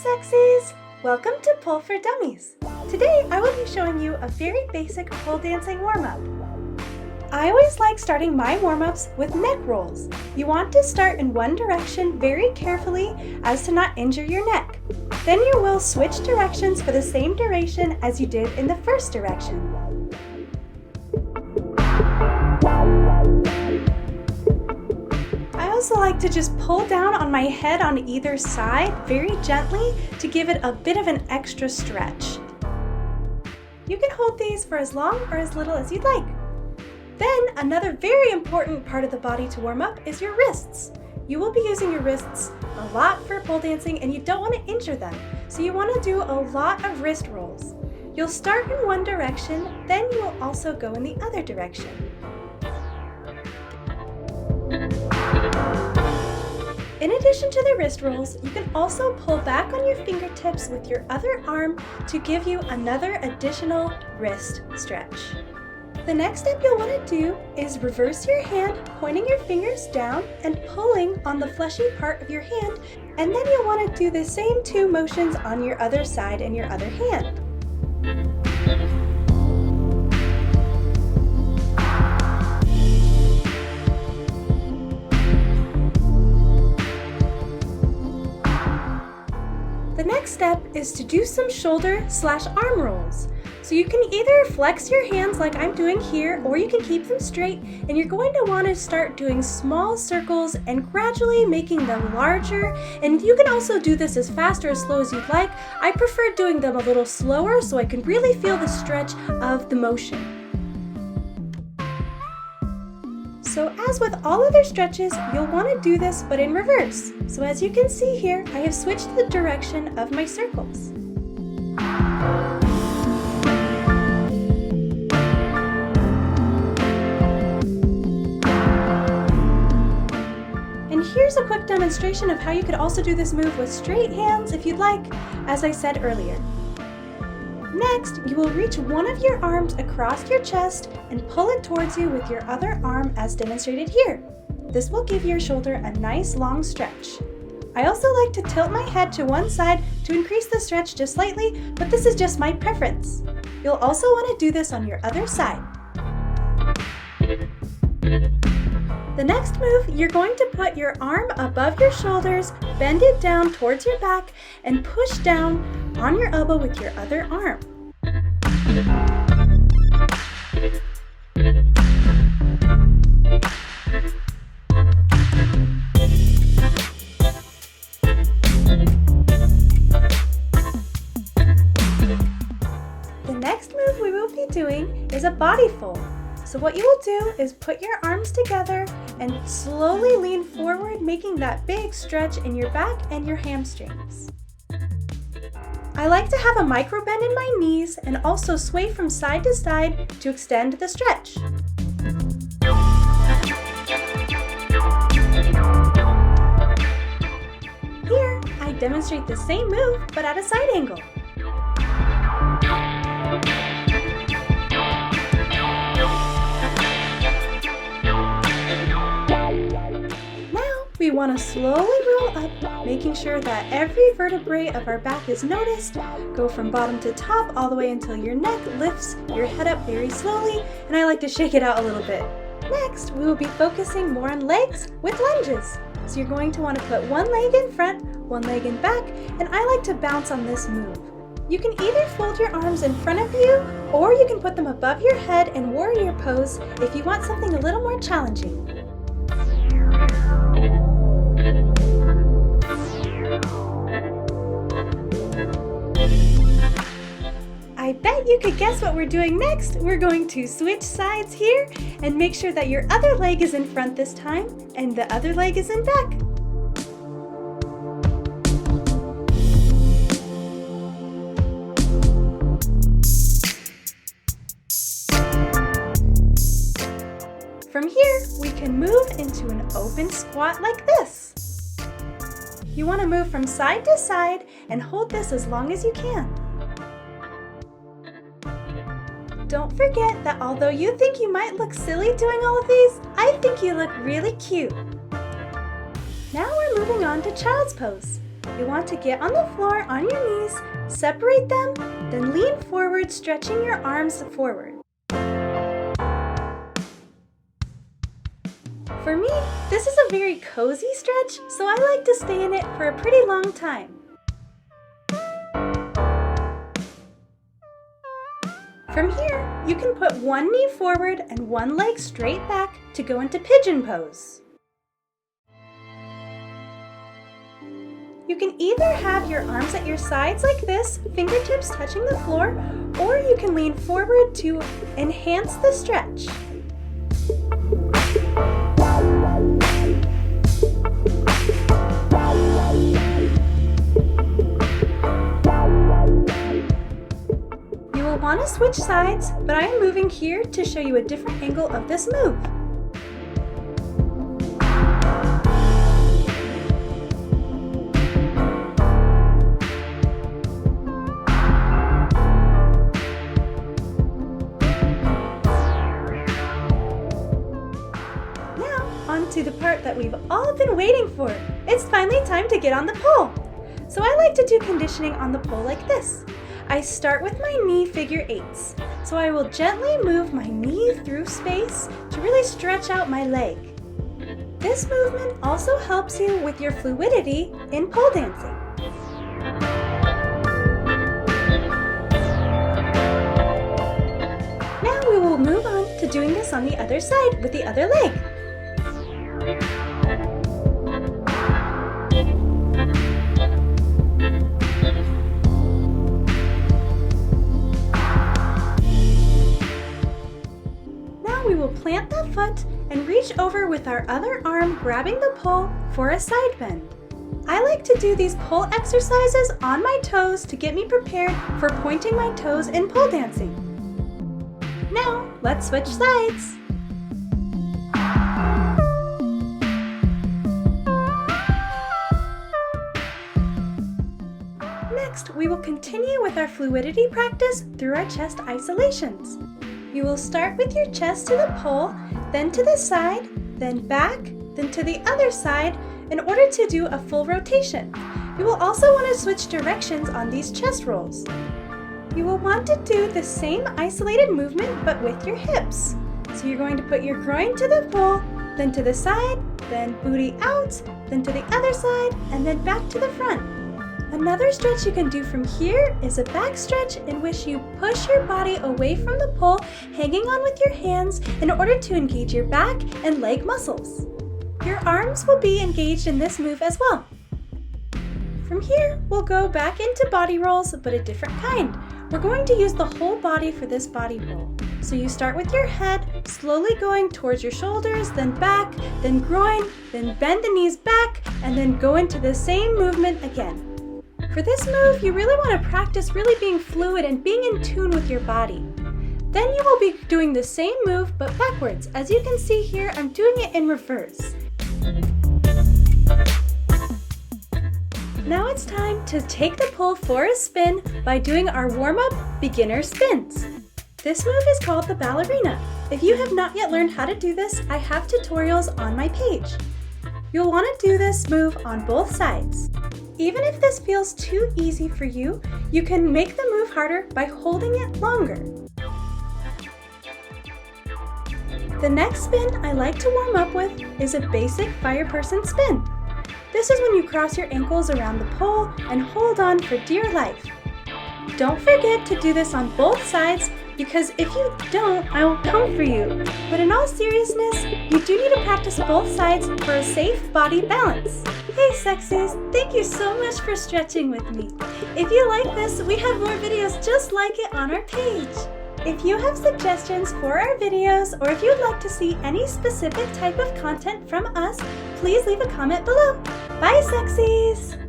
Sexies! Welcome to Pole for Dummies. Today I will be showing you a very basic pole dancing warm-up. I always like starting my warm-ups with neck rolls. You want to start in one direction very carefully as to not injure your neck. Then you will switch directions for the same duration as you did in the first direction. I also like to just pull down on my head on either side very gently to give it a bit of an extra stretch. You can hold these for as long or as little as you'd like. Then another very important part of the body to warm up is your wrists. You will be using your wrists a lot for pole dancing and you don't want to injure them, so you want to do a lot of wrist rolls. You'll start in one direction, then you will also go in the other direction. In addition to the wrist rolls, you can also pull back on your fingertips with your other arm to give you another additional wrist stretch. The next step you'll want to do is reverse your hand, pointing your fingers down and pulling on the fleshy part of your hand, and then you'll want to do the same two motions on your other side and your other hand. The next step is to do some shoulder/arm rolls. So you can either flex your hands like I'm doing here, or you can keep them straight, and you're going to want to start doing small circles and gradually making them larger. And you can also do this as fast or as slow as you'd like. I prefer doing them a little slower so I can really feel the stretch of the motion. So as with all other stretches, you'll want to do this but in reverse. So as you can see here, I have switched the direction of my circles. And here's a quick demonstration of how you could also do this move with straight hands if you'd like, as I said earlier. Next, you will reach one of your arms across your chest and pull it towards you with your other arm as demonstrated here. This will give your shoulder a nice long stretch. I also like to tilt my head to one side to increase the stretch just slightly, but this is just my preference. You'll also want to do this on your other side. The next move, you're going to put your arm above your shoulders, bend it down towards your back, and push down on your elbow with your other arm. The next move we will be doing is a body fold. So what you will do is put your arms together and slowly lean forward, making that big stretch in your back and your hamstrings. I like to have a micro bend in my knees and also sway from side to side to extend the stretch. Here, I demonstrate the same move but at a side angle. We want to slowly roll up, making sure that every vertebrae of our back is noticed. Go from bottom to top all the way until your neck lifts your head up very slowly, and I like to shake it out a little bit. Next, we will be focusing more on legs with lunges. So you're going to want to put one leg in front, one leg in back, and I like to bounce on this move. You can either fold your arms in front of you, or you can put them above your head in warrior pose if you want something a little more challenging. I bet you could guess what we're doing next. We're going to switch sides here and make sure that your other leg is in front this time and the other leg is in back. From here, we can move into an open squat like this. You want to move from side to side and hold this as long as you can. Don't forget that although you think you might look silly doing all of these, I think you look really cute. Now we're moving on to child's pose. You want to get on the floor on your knees, separate them, then lean forward, stretching your arms forward. For me, this is a very cozy stretch, so I like to stay in it for a pretty long time. From here, you can put one knee forward and one leg straight back to go into pigeon pose. You can either have your arms at your sides like this, fingertips touching the floor, or you can lean forward to enhance the stretch. You will want to switch sides, but I am moving here to show you a different angle of this move. To the part that we've all been waiting for. It's finally time to get on the pole. So I like to do conditioning on the pole like this. I start with my knee figure eights. So I will gently move my knee through space to really stretch out my leg. This movement also helps you with your fluidity in pole dancing. Now we will move on to doing this on the other side with the other leg. Now we will plant the foot and reach over with our other arm, grabbing the pole for a side bend. I like to do these pole exercises on my toes to get me prepared for pointing my toes in pole dancing. Now let's switch sides. Next, we will continue with our fluidity practice through our chest isolations. You will start with your chest to the pole, then to the side, then back, then to the other side in order to do a full rotation. You will also want to switch directions on these chest rolls. You will want to do the same isolated movement but with your hips. So you're going to put your groin to the pole, then to the side, then booty out, then to the other side, and then back to the front. Another stretch you can do from here is a back stretch in which you push your body away from the pole, hanging on with your hands in order to engage your back and leg muscles. Your arms will be engaged in this move as well. From here, we'll go back into body rolls, but a different kind. We're going to use the whole body for this body roll. So you start with your head, slowly going towards your shoulders, then back, then groin, then bend the knees back, and then go into the same movement again. For this move, you really want to practice really being fluid and being in tune with your body. Then you will be doing the same move but backwards. As you can see here, I'm doing it in reverse. Now it's time to take the pole for a spin by doing our warm-up beginner spins. This move is called the ballerina. If you have not yet learned how to do this, I have tutorials on my page. You'll want to do this move on both sides. Even if this feels too easy for you, you can make the move harder by holding it longer. The next spin I like to warm up with is a basic fire person spin. This is when you cross your ankles around the pole and hold on for dear life. Don't forget to do this on both sides, because if you don't, I will come for you. But in all seriousness, you do need to practice both sides for a safe body balance. Hey sexies, thank you so much for stretching with me. If you like this, we have more videos just like it on our page. If you have suggestions for our videos, or if you'd like to see any specific type of content from us, please leave a comment below. Bye sexies!